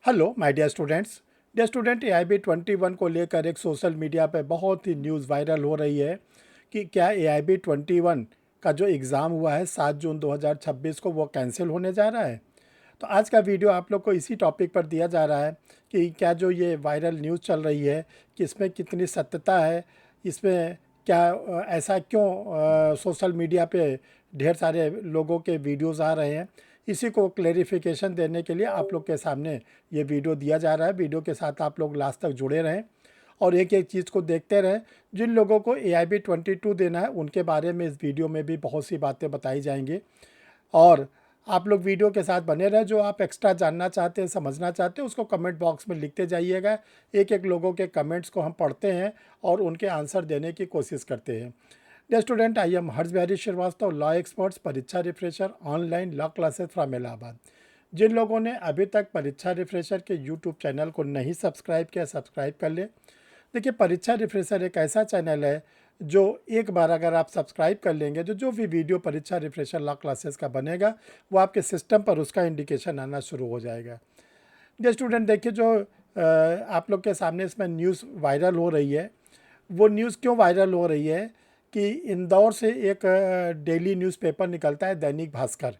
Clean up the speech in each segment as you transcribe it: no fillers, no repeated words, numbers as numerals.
Hello my dear students. Dear student, AIB 21 को लेकर एक सोशल मीडिया पे बहुत ही न्यूज़ वायरल हो रही है कि क्या AIB 21 का जो एग्ज़ाम हुआ है 7 जून 2026 को वो कैंसिल होने जा रहा है। तो आज का वीडियो आप लोग को इसी टॉपिक पर दिया जा रहा है कि क्या जो ये वायरल न्यूज़ चल रही है कि इसमें कितनी सत्यता है, इसमें क्या ऐसा क्यों सोशल मीडिया पे ढेर सारे लोगों के वीडियोज़ आ रहे हैं। इसी को क्लेरिफिकेशन देने के लिए आप लोग के सामने ये वीडियो दिया जा रहा है। वीडियो के साथ आप लोग लास्ट तक जुड़े रहें और एक एक चीज़ को देखते रहें। जिन लोगों को AIB 22 देना है उनके बारे में इस वीडियो में भी बहुत सी बातें बताई जाएंगी और आप लोग वीडियो के साथ बने रहें। जो आप एक्स्ट्रा जानना चाहते हैं, समझना चाहते हैं, उसको कमेंट बॉक्स में लिखते जाइएगा। एक एक लोगों के कमेंट्स को हम पढ़ते हैं और उनके आंसर देने की कोशिश करते हैं। Dear student, I am Harsh Bihari Shrivastava, law experts, Pariksha refresher, online law classes from Allahabad. जिन लोगों ने अभी तक परीक्षा रिफ्रेशर के यूट्यूब चैनल को नहीं सब्सक्राइब किया, सब्सक्राइब कर ले। देखिए, परीक्षा रिफ्रेशर एक ऐसा चैनल है जो एक बार अगर आप सब्सक्राइब कर लेंगे तो जो भी वीडियो परीक्षा रिफ्रेशर लॉ क्लासेस का बनेगा वो आपके सिस्टम पर उसका इंडिकेशन आना शुरू हो जाएगा। जो स्टूडेंट, देखिए जो आप लोग के सामने इसमें न्यूज़ वायरल हो रही है, वो न्यूज़ क्यों वायरल हो रही है कि इंदौर से एक डेली न्यूज़पेपर निकलता है, दैनिक भास्कर।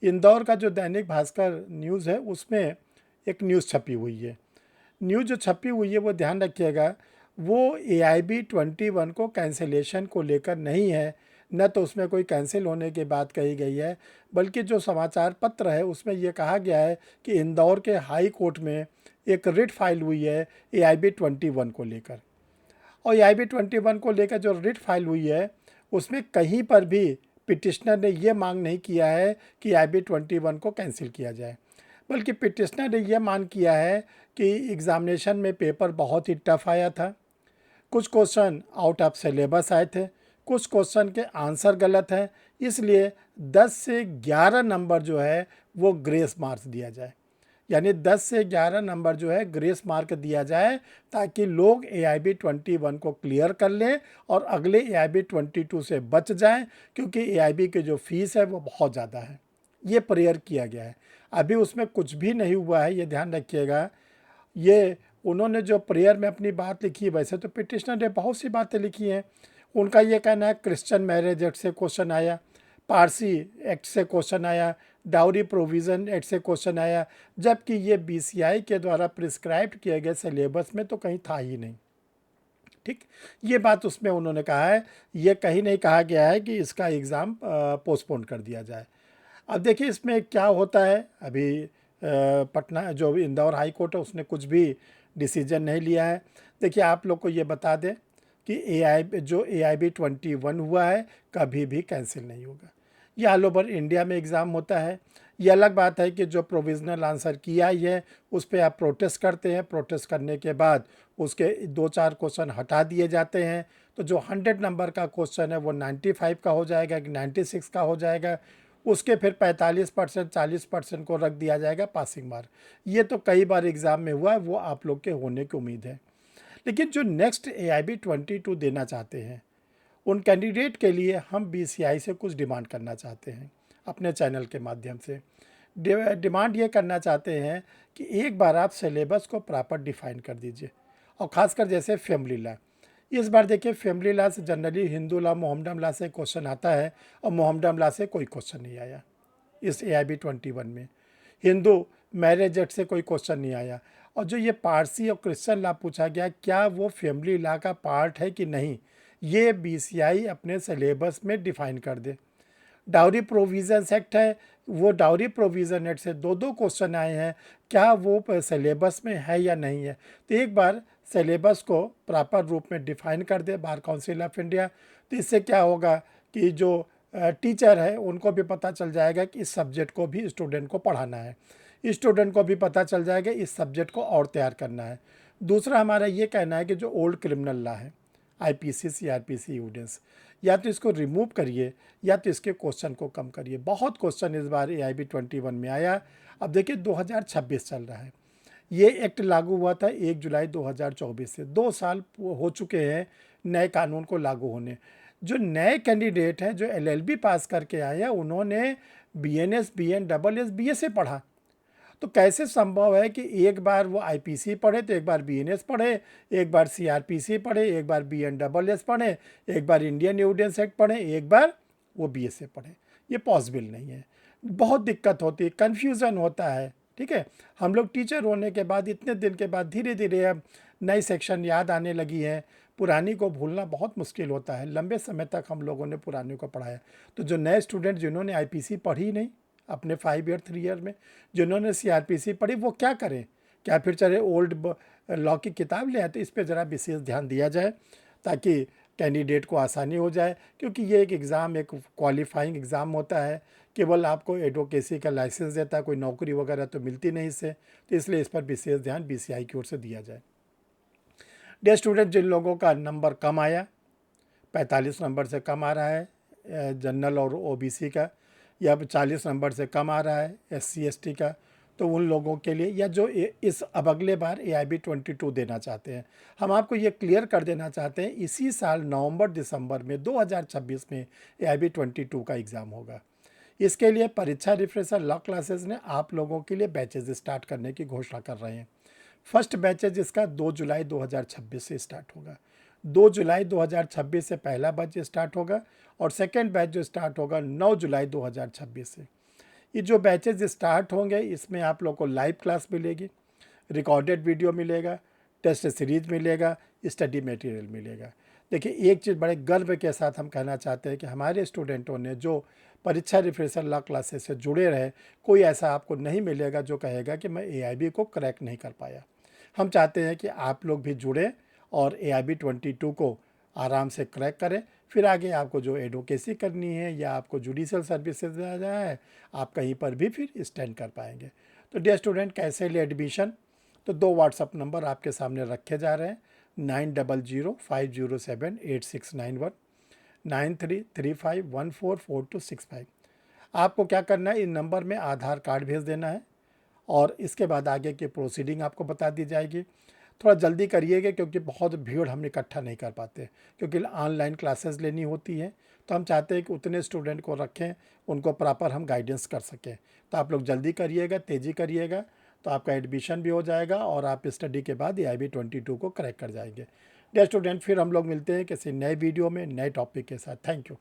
इंदौर का जो दैनिक भास्कर न्यूज़ है उसमें एक न्यूज़ छपी हुई है। न्यूज़ जो छपी हुई है वो ध्यान रखिएगा, वो AIB 21 को कैंसिलेशन को लेकर नहीं है, न तो उसमें कोई कैंसिल होने की बात कही गई है, बल्कि जो समाचार पत्र है उसमें ये कहा गया है कि इंदौर के हाई कोर्ट में एक रिट फाइल हुई है AIB 21 को लेकर। और AIB 21 को लेकर जो रिट फाइल हुई है उसमें कहीं पर भी पिटिशनर ने ये मांग नहीं किया है कि AIB 21 को कैंसिल किया जाए, बल्कि पिटिशनर ने यह मांग किया है कि एग्ज़ामिनेशन में पेपर बहुत ही टफ आया था, कुछ क्वेश्चन आउट ऑफ सिलेबस आए थे, कुछ क्वेश्चन के आंसर गलत हैं, इसलिए 10 से 11 नंबर जो है वो ग्रेस मार्क्स दिया जाए। यानी 10 से 11 नंबर जो है ग्रेस मार्क दिया जाए ताकि लोग AIB 21 को क्लियर कर लें और अगले AIB 22 से बच जाएं, क्योंकि AIB की जो फीस है वो बहुत ज़्यादा है। ये प्रेयर किया गया है, अभी उसमें कुछ भी नहीं हुआ है, ये ध्यान रखिएगा। ये उन्होंने जो प्रेयर में अपनी बात लिखी है, वैसे तो पिटिशनर ने बहुत सी बातें लिखी हैं। उनका ये कहना है क्रिश्चियन मैरिज एक्ट से क्वेश्चन आया, पारसी एक्ट से क्वेश्चन आया, डाउरी प्रोविज़न एक्ट से क्वेश्चन आया, जबकि ये BCI के द्वारा प्रिस्क्राइब किए गए सिलेबस में तो कहीं था ही नहीं। ठीक, ये बात उसमें उन्होंने कहा है। ये कहीं नहीं कहा गया है कि इसका एग्ज़ाम पोस्टपोन कर दिया जाए। अब देखिए इसमें क्या होता है। अभी पटना जो इंदौर हाई कोर्ट है उसने कुछ भी डिसीजन नहीं लिया है। देखिए, आप लोग को ये बता दें कि AIB 21 हुआ है कभी भी कैंसिल नहीं होगा। ये ऑल ओवर इंडिया में एग्ज़ाम होता है। ये अलग बात है कि जो प्रोविज़नल आंसर किया ही है उस पर आप प्रोटेस्ट करते हैं, प्रोटेस्ट करने के बाद उसके 2-4 क्वेश्चन हटा दिए जाते हैं, तो जो 100 नंबर का क्वेश्चन है वो 95 का हो जाएगा कि 96 का हो जाएगा। उसके फिर 45% 40% को रख दिया जाएगा पासिंग मार्क। ये तो कई बार एग्ज़ाम में हुआ है, वो आप लोग के होने की उम्मीद है। लेकिन जो नेक्स्ट AIB 22 देना चाहते हैं उन कैंडिडेट के लिए हम BCI से कुछ डिमांड करना चाहते हैं अपने चैनल के माध्यम से। डिमांड ये करना चाहते हैं कि एक बार आप सिलेबस को प्रॉपर डिफाइन कर दीजिए, और ख़ासकर जैसे फैमिली लॉ। इस बार देखिए, फैमिली लॉ से generally Hindu law Mohammedan law से क्वेश्चन आता है और मोहम्मडन लॉ से कोई क्वेश्चन नहीं आया इस AIB 21 में। हिंदू मैरिज एक्ट से कोई क्वेश्चन नहीं आया। और जो ये पारसी और क्रिश्चियन लॉ पूछा गया, क्या वो फैमिली लॉ का पार्ट है कि नहीं, ये BCI अपने सिलेबस में डिफाइन कर दे। डाउरी प्रोविज़न एक्ट है, वो डाउरी प्रोविज़न एक्ट से 2-2 क्वेश्चन आए हैं, क्या वो सिलेबस में है या नहीं है। तो एक बार सिलेबस को प्रॉपर रूप में डिफाइन कर दे बार काउंसिल ऑफ इंडिया, तो इससे क्या होगा कि जो टीचर है उनको भी पता चल जाएगा कि इस सब्जेक्ट को भी स्टूडेंट को पढ़ाना है, स्टूडेंट को भी पता चल जाएगा इस सब्जेक्ट को और तैयार करना है। दूसरा हमारा ये कहना है कि जो ओल्ड क्रिमिनल लॉ है, IPC CRPC एविडेंस, या तो इसको रिमूव करिए या तो इसके क्वेश्चन को कम करिए। बहुत क्वेश्चन इस बार AIB 21 में आया। अब देखिए 2026 चल रहा है, ये एक्ट लागू हुआ था 1 जुलाई 2024 से। 2 साल हो चुके हैं नए कानून को लागू होने। जो नए कैंडिडेट हैं जो LLB पास करके आए हैं उन्होंने BNS BN BS BA से पढ़ा, तो कैसे संभव है कि एक बार वो आईपीसी पढ़े तो एक बार बीएनएस पढ़े, एक बार सीआरपीसी पढ़े, एक बार बीएनडब्ल्यूएस पढ़े, एक बार इंडियन एविडेंस एक्ट पढ़े, एक बार वो बीएसए पढ़े? ये पॉसिबल नहीं है। बहुत दिक्कत होती है, कन्फ्यूज़न होता है। ठीक है, हम लोग टीचर होने के बाद इतने दिन के बाद धीरे धीरे अब नई सेक्शन याद आने लगी है, पुरानी को भूलना बहुत मुश्किल होता है। लंबे समय तक हम लोगों ने पुरानी को पढ़ाया, तो जो नए स्टूडेंट जिन्होंने आईपीसी पढ़ी नहीं अपने 5 ईयर 3 ईयर में, जिन्होंने सीआरपीसी पढ़ी, वो क्या करें? क्या फिर चले ओल्ड लॉ की किताब ले आए? तो इस पर ज़रा विशेष ध्यान दिया जाए ताकि कैंडिडेट को आसानी हो जाए, क्योंकि ये एक एग्ज़ाम, एक क्वालिफाइंग एग्ज़ाम होता है। केवल आपको एडवोकेसी का लाइसेंस देता है, कोई नौकरी वगैरह तो मिलती नहीं इससे, तो इसलिए इस पर विशेष ध्यान बीसीआई की ओर से दिया जाए। डियर स्टूडेंट, जिन लोगों का नंबर कम आया, 45 नंबर से कम आ रहा है जनरल और ओबीसी का, या 40 नंबर से कम आ रहा है एससी एसटी का, तो उन लोगों के लिए, या जो इस अब अगले बार AIB 22 देना चाहते हैं, हम आपको ये क्लियर कर देना चाहते हैं, इसी साल नवंबर दिसंबर में 2026 में AIB 22 का एग्ज़ाम होगा। इसके लिए परीक्षा रिफ्रेशर लॉ क्लासेस ने आप लोगों के लिए बैचेज स्टार्ट करने की घोषणा कर रहे हैं। फर्स्ट बैचेज इसका 2 जुलाई 2026 से स्टार्ट होगा। 2 जुलाई 2026 से पहला बैच स्टार्ट होगा और सेकेंड बैच जो स्टार्ट होगा 9 जुलाई 2026 से। ये जो बैचेज स्टार्ट होंगे इसमें आप लोग को लाइव क्लास मिलेगी, रिकॉर्डेड वीडियो मिलेगा, टेस्ट सीरीज मिलेगा, स्टडी मटेरियल मिलेगा। देखिए, एक चीज़ बड़े गर्व के साथ हम कहना चाहते हैं कि हमारे स्टूडेंटों ने जो परीक्षा रिफ्रेशर लॉ क्लासेस से जुड़े रहे, कोई ऐसा आपको नहीं मिलेगा जो कहेगा कि मैं AIB को क्रैक नहीं कर पाया। हम चाहते हैं कि आप लोग भी जुड़े और AIB 22 को आराम से क्रैक करें। फिर आगे आपको जो एडवोकेसी करनी है या आपको जुडिशल सर्विसेज देना है, आप कहीं पर भी फिर स्टैंड कर पाएंगे। तो डियर स्टूडेंट, कैसे ले एडमिशन? तो 2 व्हाट्सअप नंबर आपके सामने रखे जा रहे हैं, 9005078691, 9335144265। आपको क्या करना है, इन नंबर में आधार कार्ड भेज देना है और इसके बाद आगे की प्रोसीडिंग आपको बता दी जाएगी। थोड़ा जल्दी करिएगा क्योंकि बहुत भीड़ हम इकट्ठा नहीं कर पाते, क्योंकि ऑनलाइन क्लासेस लेनी होती है, तो हम चाहते हैं कि उतने स्टूडेंट को रखें, उनको प्रॉपर हम गाइडेंस कर सकें। तो आप लोग जल्दी करिएगा, तेज़ी करिएगा, तो आपका एडमिशन भी हो जाएगा और आप स्टडी के बाद AIB 22 को क्रैक कर जाएंगे। डियर स्टूडेंट, फिर हम लोग मिलते हैं किसी नए वीडियो में नए टॉपिक के साथ। Thank you.